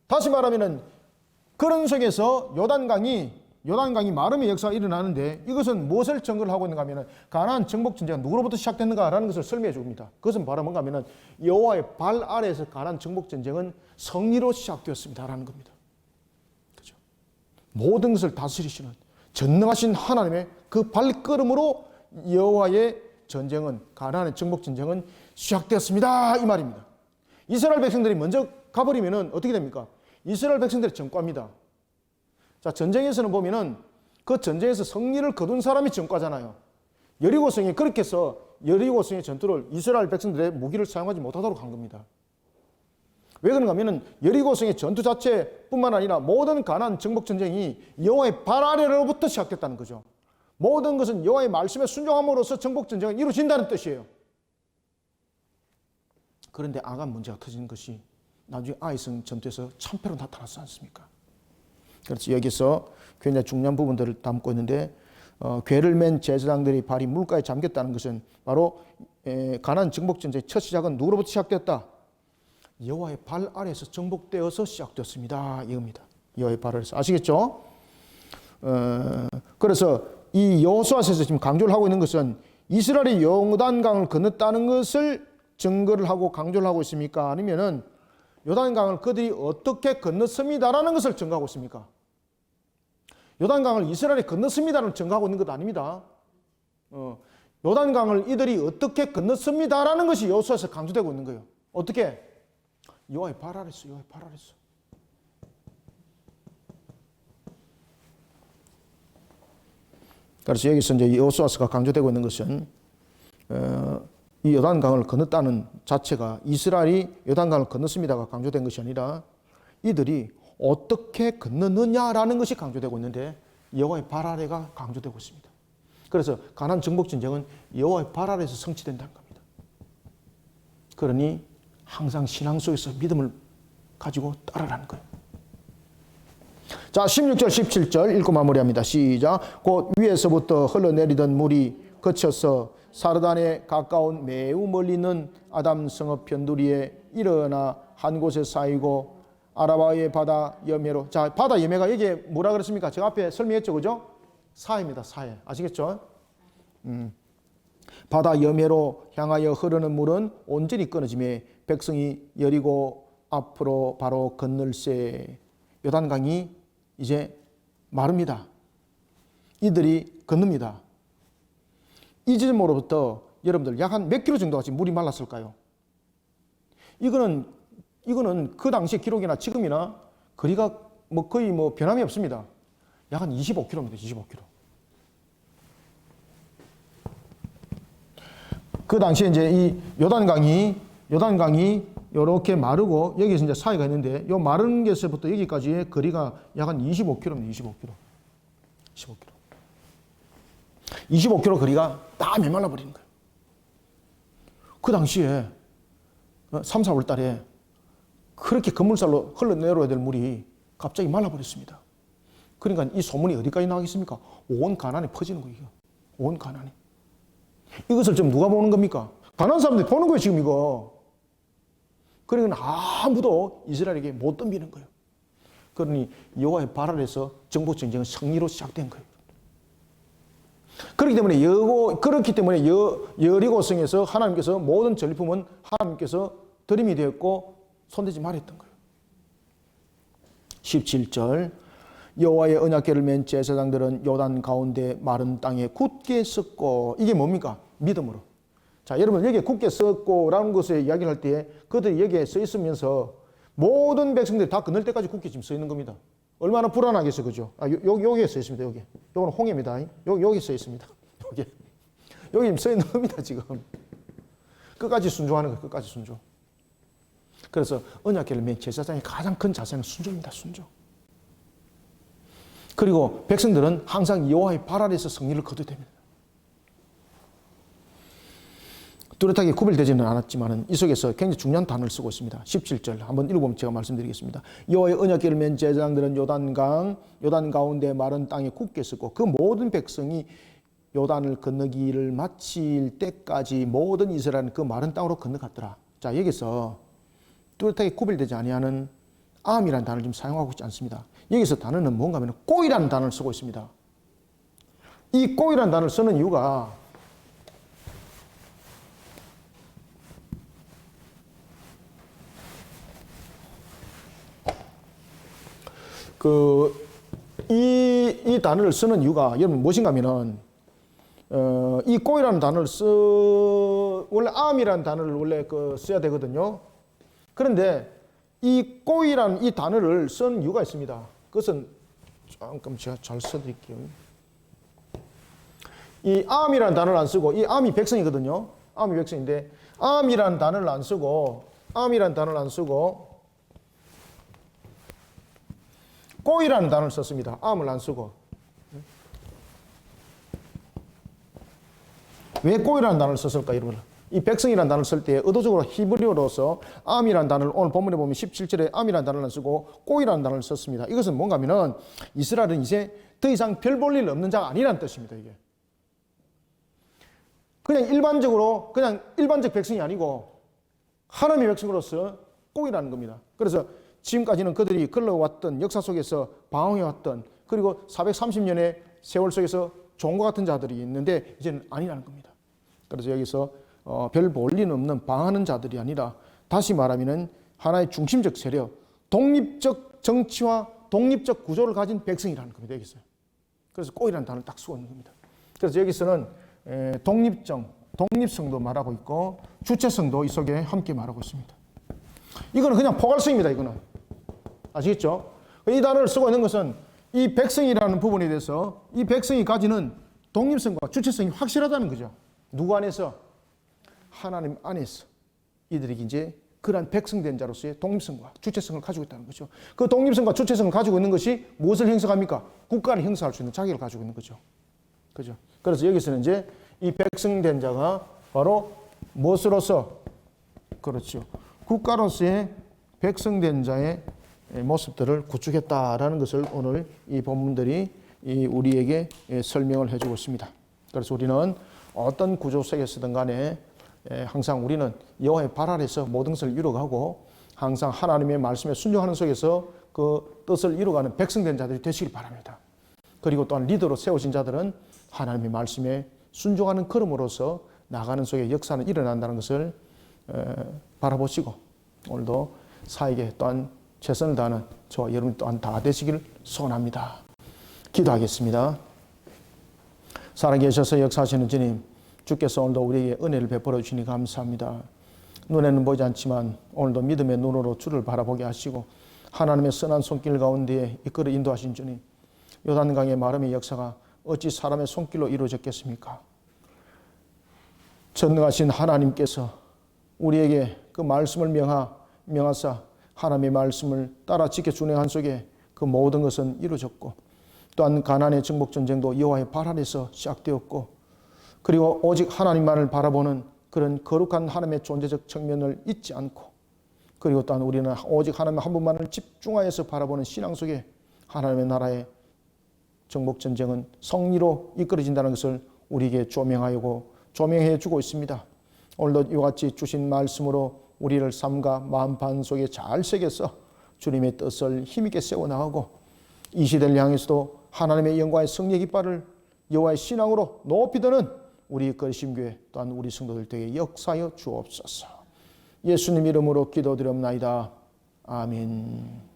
다시 말하면은 그런 속에서 요단강이 마름의 역사가 일어나는데 이것은 무엇을 증거를 하고 있는가 하면은 가나안 정복 전쟁이 누구로부터 시작됐는가라는 것을 설명해 줍니다. 그것은 바로 뭔가 하면은 여호와의 발 아래에서 가나안 정복 전쟁은 승리로 시작되었습니다라는 겁니다. 그죠? 모든 것을 다스리시는 전능하신 하나님의 그 발걸음으로 여호와의 전쟁은, 가나안의 정복 전쟁은 시작되었습니다 이 말입니다. 이스라엘 백성들이 먼저 가버리면은 어떻게 됩니까? 이스라엘 백성들의 전과입니다. 자, 전쟁에서는 보면은 그 전쟁에서 승리를 거둔 사람이 전과잖아요. 여리고성이 그렇게 해서 여리고성의 전투를 이스라엘 백성들의 무기를 사용하지 못하도록 한 겁니다. 왜 그런가 하면은 여리고성의 전투 자체뿐만 아니라 모든 가나안 정복 전쟁이 여호와의 발 아래로부터 시작됐다는 거죠. 모든 것은 여호와의 말씀에 순종함으로써 정복 전쟁은 이루어진다는 뜻이에요. 그런데 아간 문제가 터지는 것이 나중에 아이성 전투에서 참패로 나타났지 않습니까? 그래서 여기서 굉장히 중요한 부분들을 담고 있는데 괴를 맨 제사장들이 발이 물가에 잠겼다는 것은 바로 가나안 정복 전쟁의 첫 시작은 누구로부터 시작됐다? 여호와의 발 아래에서 정복되어서 시작됐습니다. 이겁니다. 여호와의 발 아래에서. 아시겠죠? 그래서 이 여호수아서에서 지금 강조를 하고 있는 것은 이스라엘이 요단강을 건넜다는 것을 증거를 하고 강조를 하고 있습니까? 아니면은 요단강을 그들이 어떻게 건넜습니다라는 것을 증거하고 있습니까? 요단강을 이스라엘이 건넜습니다를 증거하고 있는 것 아닙니다. 요단강을 이들이 어떻게 건넜습니다라는 것이 여호수아에서 강조되고 있는 거예요. 어떻게? 여호와의 발 아래서, 여호와의 발 아래서. 그래서 여기서 이제 여호수아서가 강조되고 있는 것은 이 요단강을 건넜다는 자체가 이스라엘이 요단강을 건넜습니다가 강조된 것이 아니라 이들이 어떻게 건넜느냐라는 것이 강조되고 있는데 여호와의 발 아래가 강조되고 있습니다. 그래서 가나안 정복 전쟁은 여호와의 발 아래에서 성취된다는 겁니다. 그러니 항상 신앙 속에서 믿음을 가지고 따르라는 거예요. 자, 16절, 17절 읽고 마무리합니다. 시작. 곧 위에서부터 흘러내리던 물이 그쳐서 사르단에 가까운 매우 멀리 있는 아담 성읍 변두리에 일어나 한 곳에 쌓이고 아라바의 바다 여매로. 자, 바다 여매가 여기에 뭐라 그랬습니까? 제가 앞에 설명했죠, 그죠? 사해입니다, 사해. 아시겠죠? 바다 여매로 향하여 흐르는 물은 온전히 끊어지며 백성이 여리고 앞으로 바로 건널세. 요단강이 이제 마릅니다. 이들이 건넙니다. 이 지점으로부터 여러분들 약 한 몇 킬로 정도가 지금 물이 말랐을까요? 이거는 그 당시 기록이나 지금이나 거리가 거의 변함이 없습니다. 약 한 25km입니다. 25km. 그 당시에 이제 이 요단강이 이렇게 마르고 여기서 이제 사이가 있는데 이 마른 곳에서부터 여기까지의 거리가 약 한 25km입니다. 25km. 25km. 25km 거리가 다 메말라 버리는 거예요. 그 당시에 3, 4월 달에 그렇게 건물살로 흘러내려야 될 물이 갑자기 말라버렸습니다. 그러니까 이 소문이 어디까지 나가겠습니까? 온 가나안에 퍼지는 거예요. 온 가나안에. 이것을 좀 누가 보는 겁니까? 가나안 사람들이 보는 거예요, 지금 이거. 그러니까 아무도 이스라엘에게 못 덤비는 거예요. 그러니 여호와의 발 아래에서 정복 전쟁은 승리로 시작된 거예요. 그렇기 때문에 여리고성에서 하나님께서 모든 전리품은 하나님께서 드림이 되었고 손대지 말했던 거예요. 17절 여호와의 언약궤를 맨 제사장들은 요단 가운데 마른 땅에 굳게 섰고. 이게 뭡니까? 믿음으로. 자, 여러분 여기에 굳게 섰고라는 것을 이야기를 할 때 그들이 여기에 서 있으면서 모든 백성들이 다 건널 때까지 굳게 지금 서 있는 겁니다. 얼마나 불안하겠어요, 그죠? 여기에 서 있습니다, 여기. 요거는 홍해입니다. 여기 서 있습니다. 여기 서 있는 겁니다, 지금. 끝까지 순종하는 거예요, 끝까지 순종. 그래서 언약궤를 맨 제사장의 가장 큰 자세는 순종입니다, 순종. 그리고 백성들은 항상 여호와의 발 아래에서 승리를 거두게 됩니다. 뚜렷하게 구별되지는 않았지만 이 속에서 굉장히 중요한 단어를 쓰고 있습니다. 17절 한번 읽어보면 제가 말씀드리겠습니다. 여호와의 언약궤를 맨 제사장들은 요단 가운데 마른 땅에 굳게 섰고 그 모든 백성이 요단을 건너기를 마칠 때까지 모든 이스라엘은 그 마른 땅으로 건너갔더라. 자, 여기서 뚜렷하게 구별되지 아니하는 암이라는 단어를 지금 사용하고 있지 않습니다. 여기서 단어는 뭔가 하면 꼬이라는 단어를 쓰고 있습니다. 이 꼬이라는 단어를 쓰는 이유가 이 단어를 쓰는 이유가 여러분 무엇인가 하면은 이 꼬이라는 단어를 원래 암이라는 단어를 원래 써야 되거든요. 그런데 이 꼬이라는 이 단어를 쓴 이유가 있습니다. 그것은 잠깐 제가 잘 써드릴게요. 이 암이라는 단어를 안 쓰고 이 암이 백성이거든요. 암이 백성인데 암이라는 단어를 안 쓰고 꼬이라는 단어를 썼습니다. 암을 안 쓰고. 왜 꼬이라는 단어를 썼을까? 여러분, 이 백성이라는 단어를 쓸 때 의도적으로 히브리어로서 암이라는 단어를 오늘 본문에 보면 17절에 암이라는 단어를 쓰고 꼬이라는 단어를 썼습니다. 이것은 뭔가 하면은 이스라엘은 이제 더 이상 별 볼 일 없는 자가 아니라는 뜻입니다. 이게 그냥 일반적 백성이 아니고 하나님의 백성으로서 꼬이라는 겁니다. 그래서 지금까지는 그들이 걸러왔던 역사 속에서 방황해왔던, 그리고 430년의 세월 속에서 종과 같은 자들이 있는데 이제는 아니라는 겁니다. 그래서 여기서 별 볼 일 없는 방황하는 자들이 아니라, 다시 말하면 하나의 중심적 세력, 독립적 정치와 독립적 구조를 가진 백성이라는 겁니다. 여기서. 그래서 꼬이라는 단어를 딱 쓰고 있는 겁니다. 그래서 여기서는 독립성도 말하고 있고 주체성도 이 속에 함께 말하고 있습니다. 이거는 그냥 포괄성입니다. 이거는 아시겠죠? 이 단어를 쓰고 있는 것은 이 백성이라는 부분에 대해서 이 백성이 가지는 독립성과 주체성이 확실하다는 거죠. 누구 안에서? 하나님 안에서 이들이 이제 그러한 백성된 자로서의 독립성과 주체성을 가지고 있다는 거죠. 그 독립성과 주체성을 가지고 있는 것이 무엇을 형성합니까? 국가를 형성할 수 있는 자격을 가지고 있는 거죠. 그죠? 그래서 여기서는 이제 이 백성된 자가 바로 무엇으로서? 그렇죠. 국가로서의 백성된 자의 모습들을 구축했다라는 것을 오늘 이 본문들이 우리에게 설명을 해주고 있습니다. 그래서 우리는 어떤 구조 속에서든 간에 항상 우리는 여호와의 발 아래서 모든 것을 이루어가고 항상 하나님의 말씀에 순종하는 속에서 그 뜻을 이루어가는 백성된 자들이 되시길 바랍니다. 그리고 또한 리더로 세우신 자들은 하나님의 말씀에 순종하는 걸음으로서 나가는 속에 역사는 일어난다는 것을 바라보시고 오늘도 사에게 또한 최선을 다하는 저와 여러분 또한 다 되시길 소원합니다. 기도하겠습니다. 살아계셔서 역사하시는 주님, 주께서 오늘도 우리에게 은혜를 베풀어 주시니 감사합니다. 눈에는 보이지 않지만 오늘도 믿음의 눈으로 주를 바라보게 하시고 하나님의 선한 손길 가운데에 이끌어 인도하신 주님, 요단강의 마름의 역사가 어찌 사람의 손길로 이루어졌겠습니까? 전능하신 하나님께서 우리에게 그 말씀을 명하사 하나님의 말씀을 따라 지켜 준행한 속에 그 모든 것은 이루어졌고, 또한 가나안의 정복전쟁도 여호와의 발 아래서 시작되었고, 그리고 오직 하나님만을 바라보는 그런 거룩한 하나님의 존재적 측면을 잊지 않고, 그리고 또한 우리는 오직 하나님 한 분만을 집중하여서 바라보는 신앙 속에 하나님의 나라의 정복전쟁은 승리로 이끌어진다는 것을 우리에게 조명해 주고 있습니다. 오늘도 이와 같이 주신 말씀으로 우리를 삶과 마음판 속에 잘 새겨서 주님의 뜻을 힘있게 세워나가고 이 시대를 향해서도 하나님의 영광의 승리의 깃발을 여호와의 신앙으로 높이 드는 우리 거리심교회 또한 우리 성도들 되게 역사하여 주옵소서. 예수님 이름으로 기도드립나이다. 아멘.